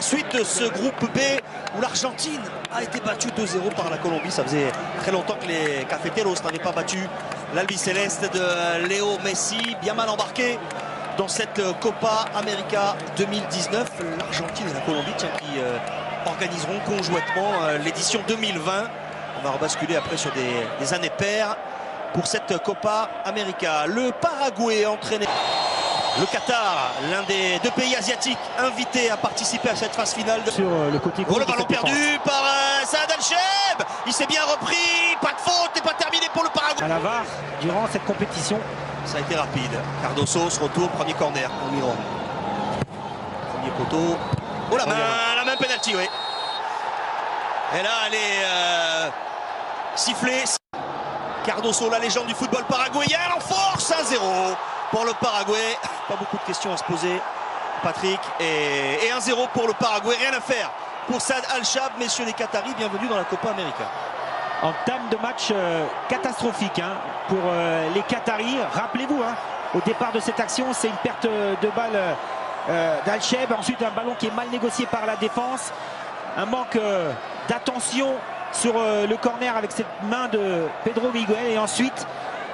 suite de ce groupe B où l'Argentine a été battue 2-0 par la Colombie. Ça faisait très longtemps que les Cafeteros n'avaient pas battu l'Albiceleste de Léo Messi, bien mal embarqué dans cette Copa América 2019. L'Argentine et la Colombie qui organiseront conjointement l'édition 2020. On va rebasculer après sur des années paires pour cette Copa América. Le Paraguay entraîné. Le Qatar, l'un des deux pays asiatiques invités à participer à cette phase finale. Sur le côté gauche. Le ballon perdu par Saad Al-Cheb. Il s'est bien repris. Pas de faute et pas terminé pour le Paraguay. À la VAR durant cette compétition. Ça a été rapide. Cardoso se retourne, premier corner pour Miron. Premier poteau. Oh la main penalty, oui. Et là, elle est sifflée. Cardoso, la légende du football paraguayen, en force 1-0 pour le Paraguay. Pas beaucoup de questions à se poser, Patrick. Et 1-0 pour le Paraguay, rien à faire pour Saad Al-Cheb. Messieurs les Qataris, bienvenue dans la Copa América. Entame de match catastrophique pour les Qataris. Rappelez-vous, au départ de cette action, c'est une perte de balle d'Al-Cheb. Ensuite, un ballon qui est mal négocié par la défense. Un manque d'attention sur le corner avec cette main de Pedro Miguel. Et ensuite...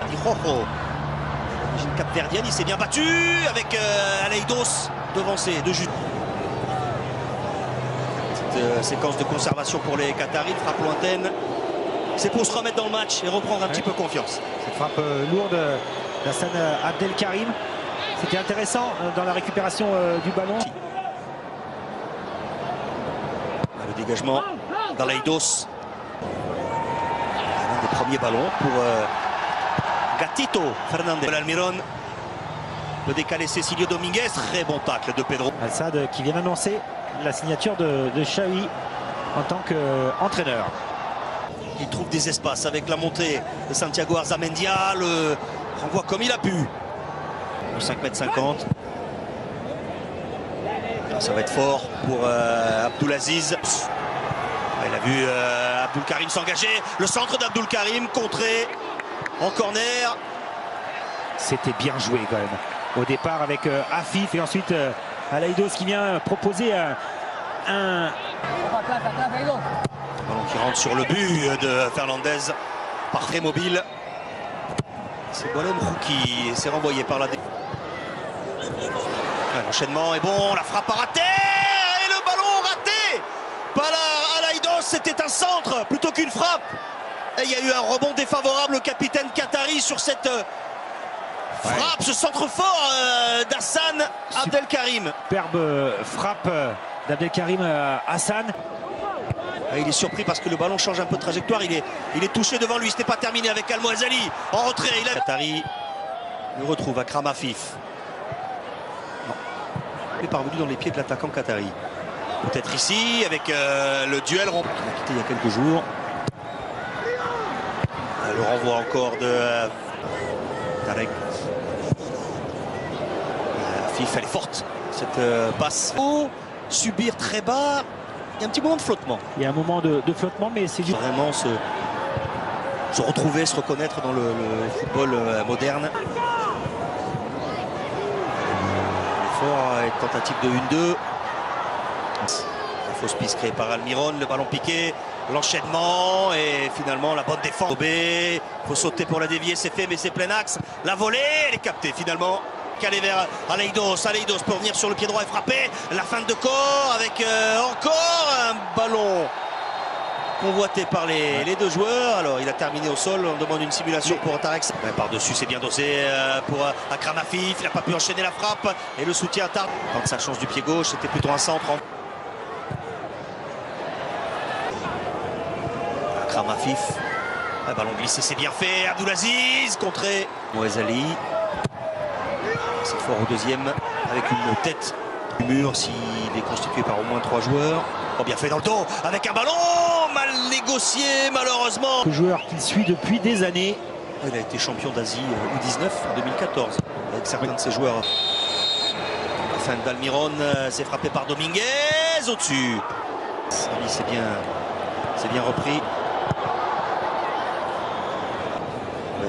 L'origine capverdienne, il s'est bien battu avec Aleidos devant ses deux jutes. Cette séquence de conservation pour les Qataris, frappe lointaine. C'est pour se remettre dans le match et reprendre un petit peu confiance. Cette frappe lourde d'Hassan Abdelkarim. C'était intéressant dans la récupération du ballon. Le dégagement d'Aleidos. Un des premiers ballons pour Gatito Fernandez. Almiron. Le décalé Cecilio Dominguez. Très bon tacle de Pedro. Al-Sadd qui vient d'annoncer la signature de Xavi en tant qu'entraîneur. Il trouve des espaces avec la montée de Santiago Arzamendia. Le renvoie comme il a pu. 5,50 m. Ça va être fort pour Abdulaziz. Il a vu Abdul Karim s'engager. Le centre d'Abdul Karim contré en corner. C'était bien joué quand même. Au départ avec Afif et ensuite Aleidos qui vient proposer un... Ballon qui rentre sur le but de Fernandez. Parfait mobile. C'est Bolem qui s'est renvoyé par la défense. L'enchaînement est bon, la frappe a raté et le ballon raté par Aleidos. C'était un centre plutôt qu'une frappe. Et il y a eu un rebond défavorable au capitaine qatari sur cette frappe, ce centre fort d'Hassan Abdelkarim. Superbe frappe d'Abdelkarim Hassan. Il est surpris parce que le ballon change un peu de trajectoire. Il est touché devant lui. Ce n'est pas terminé avec Al-Mouazali. En retrait, Qatari le retrouve à Akram Afif. Il est parvenu dans les pieds de l'attaquant qatari. Peut-être ici avec le duel qu'il a quitté il y a quelques jours. Le renvoi encore de Tarek. Afif, elle est forte cette passe. Subir très bas. Il y a un petit moment de flottement. Il y a un moment de flottement, mais c'est du... Vraiment se retrouver, se reconnaître dans le football moderne. L'effort est tentative de 1-2. La fausse piste créée par Almiron, le ballon piqué, l'enchaînement et finalement la bonne défense. Il faut sauter pour la dévier, c'est fait, mais c'est plein axe. La volée, elle est captée finalement. Calé vers Aleidos pour venir sur le pied droit et frapper. La feinte de corps avec encore un ballon convoité par les deux joueurs. Alors il a terminé au sol, on demande une simulation pour Tarek. Par-dessus c'est bien dosé pour Akram Afif. Il n'a pas pu enchaîner la frappe et le soutien tarde. Quand sa chance du pied gauche, c'était plutôt un centre. Akram Afif. Un ballon glissé, c'est bien fait. Abdulaziz contré. Mouazali. C'est fort au deuxième avec une tête du mur s'il est constitué par au moins 3 joueurs. Oh, bien fait dans le dos avec un ballon mal négocié malheureusement. Le joueur qu'il suit depuis des années. Il a été champion d'Asie U19 en 2014 avec certains de ses joueurs. La fin d'Almiron, c'est frappé par Dominguez au-dessus. C'est bien repris.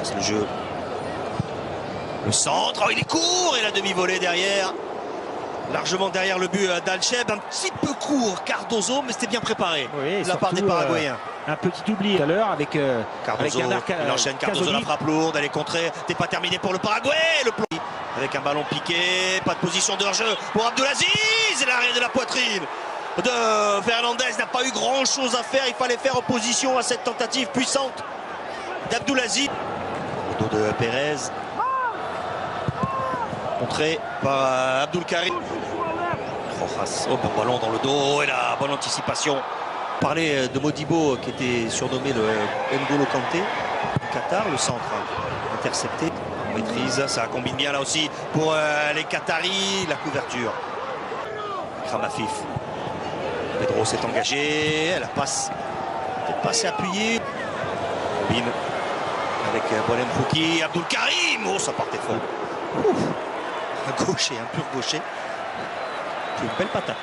C'est le jeu. Le centre, oh, il est court et la demi-volée derrière. Largement derrière le but d'Alcheb, un petit peu court Cardozo, mais c'était bien préparé oui, de la part des Paraguayens. Un petit oubli tout à l'heure avec Cardozo, il enchaîne Cardozo, la frappe lourde, elle est contrée, c'est pas terminé pour le Paraguay, le plomb avec un ballon piqué, pas de position de hors-jeu pour Abdulaziz, et l'arrêt de la poitrine de Fernandez n'a pas eu grand chose à faire, il fallait faire opposition à cette tentative puissante d'Abdulaziz. Au dos de Pérez, contré par Abdul Karim. Rojas, oh, un ballon dans le dos et la bonne anticipation. Parler de Modibo qui était surnommé le N'Golo Kanté du Qatar, le centre intercepté. On maîtrise, ça combine bien là aussi pour les Qataris, la couverture. Kramafif. Pedro s'est engagé, la passe peut-être pas assez appuyée. Robin avec Boalem Fouki, Abdul Karim, oh ça partait fort. Ouf. Un gaucher, un pur gaucher. C'est une belle patate.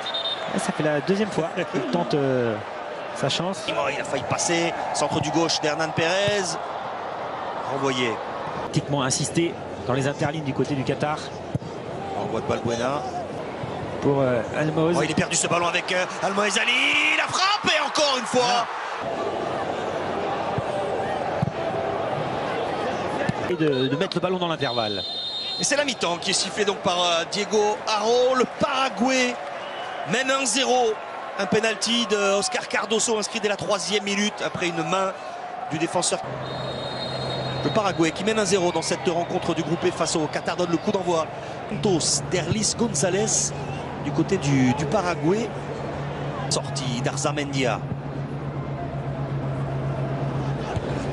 Ça fait la deuxième fois qu'il tente sa chance. Il a failli passer. Centre du gauche d'Hernan Pérez. Renvoyé. Pratiquement insisté dans les interlignes du côté du Qatar. Renvoi de Balbuena. Pour Almoez. Oh, il est perdu ce ballon avec Almoez Ali. La frappe et encore une fois. Et de mettre le ballon dans l'intervalle. Et c'est la mi-temps qui est sifflée donc par Diego Haro. Le Paraguay mène 1-0. Un penalty d'Oscar Cardozo inscrit dès la 3e minute après une main du défenseur. Le Paraguay qui mène 1-0 dans cette rencontre du groupe E face au Qatar donne le coup d'envoi. Santos, Derlis González du côté du Paraguay. Sortie d'Arzamendia.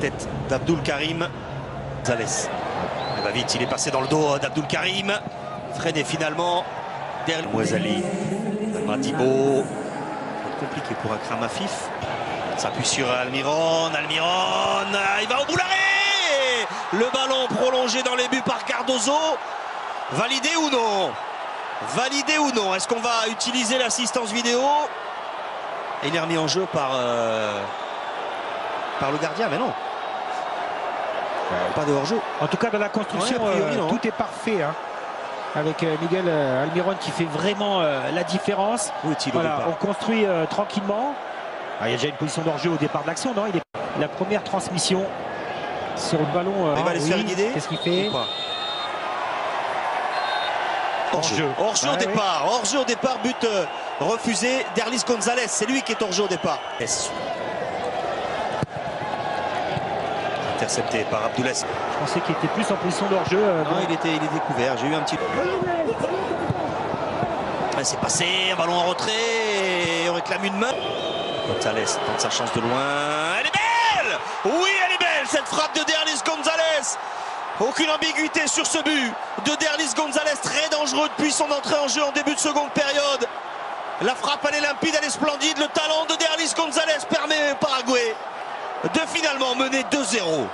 Tête d'Abdul Karim. González. Il va vite, il est passé dans le dos d'Abdul Karim. Freiné finalement. Derlis Mouazali. Madibo. Compliqué pour un Kramafif. S'appuie sur Almiron. Almiron. Il va au bout l'arrêt. Le ballon prolongé dans les buts par Cardozo. Validé ou non? Validé ou non? Est-ce qu'on va utiliser l'assistance vidéo? Et il est remis en jeu par le gardien, mais non. Pas de hors-jeu. En tout cas, dans la construction, tout est parfait. Hein. Avec Miguel Almiron qui fait vraiment la différence. Voilà, on construit tranquillement. Ah, il y a déjà une position d'hors-jeu au départ de l'action, non? Il est la première transmission sur le ballon. Il va aller se faire guider. Qu'est-ce qu'il fait? Hors-jeu. Hors-jeu au départ. Hors-jeu au départ, but refusé. Derlis González, c'est lui qui est hors-jeu au départ. Intercepté par Abdoulaziz. Je pensais qu'il était plus en position d'hors-jeu. Non, il était couvert. J'ai eu un petit. C'est passé, un ballon en retrait. Et on réclame une main. González tente sa chance de loin. Elle est belle! Oui, elle est belle, cette frappe de Derlis González. Aucune ambiguïté sur ce but de Derlis González, très dangereux depuis son entrée en jeu en début de seconde période. La frappe, elle est limpide, elle est splendide. Le talent de Derlis González permet au Paraguay de finalement mener 2-0.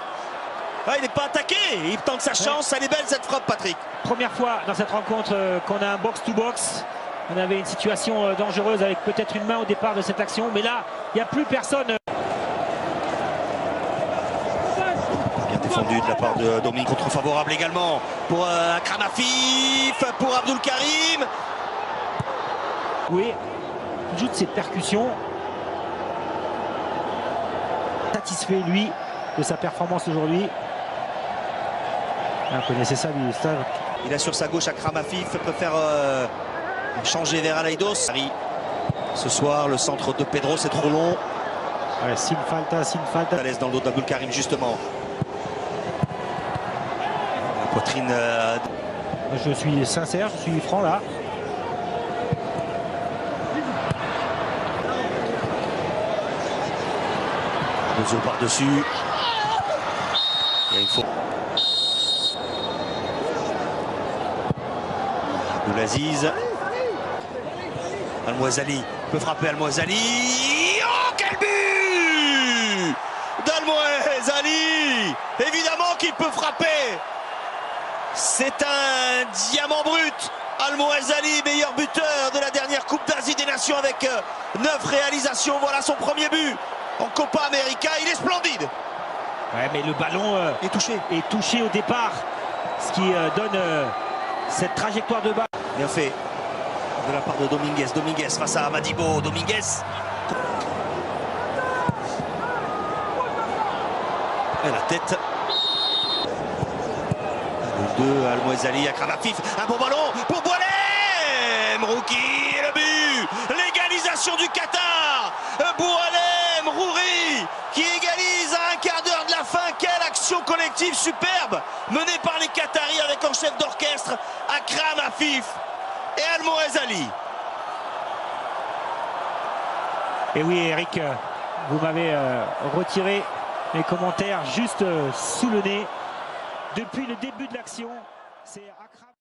Ah, il n'est pas attaqué, il tente sa chance. Elle est belle cette frappe, Patrick. Première fois dans cette rencontre qu'on a un box-to-box. On avait une situation dangereuse avec peut-être une main au départ de cette action, mais là, il n'y a plus personne. Bien défendu de la part de Dominique, contre favorable également pour Kramafif, pour Abdul Karim. Oui, il joue de cette percussion. Satisfait, lui, de sa performance aujourd'hui. Vous connaissez ça, lui, Stade. Il a sur sa gauche à Kramafif, préfère changer vers Aleidos. Ce soir, le centre de Pedro, c'est trop long. Ouais, Sin Falta. À l'aise dans le dos d'Abdul Karim, justement. La poitrine. Je suis sincère, je suis franc là. Cardozo par-dessus. Il faut. Abdulaziz. Almoez Ali peut frapper Almoez Ali. Oh, quel but d'Almoez Ali! Évidemment qu'il peut frapper. C'est un diamant brut. Almoez Ali, meilleur buteur de la dernière Coupe d'Asie des Nations avec 9 réalisations. Voilà son premier but en Copa América. Il est splendide. Ouais, mais le ballon est touché au départ. Ce qui donne cette trajectoire de balle. Bien fait. de la part de Dominguez. Dominguez face à Madibo. Dominguez. Et la tête. Le 2, Al-Mouezali, Akram Afif. Un bon ballon pour Boualem. Rouki, le but. L'égalisation du Qatar. Boualem, Rouri qui égalise à un quart d'heure de la fin. Quelle action collective superbe menée par les Qataris avec en chef d'orchestre Akram Afif et Al-Mouezali. Et oui, Eric, vous m'avez retiré les commentaires juste sous le nez. Depuis le début de l'action, c'est Akram.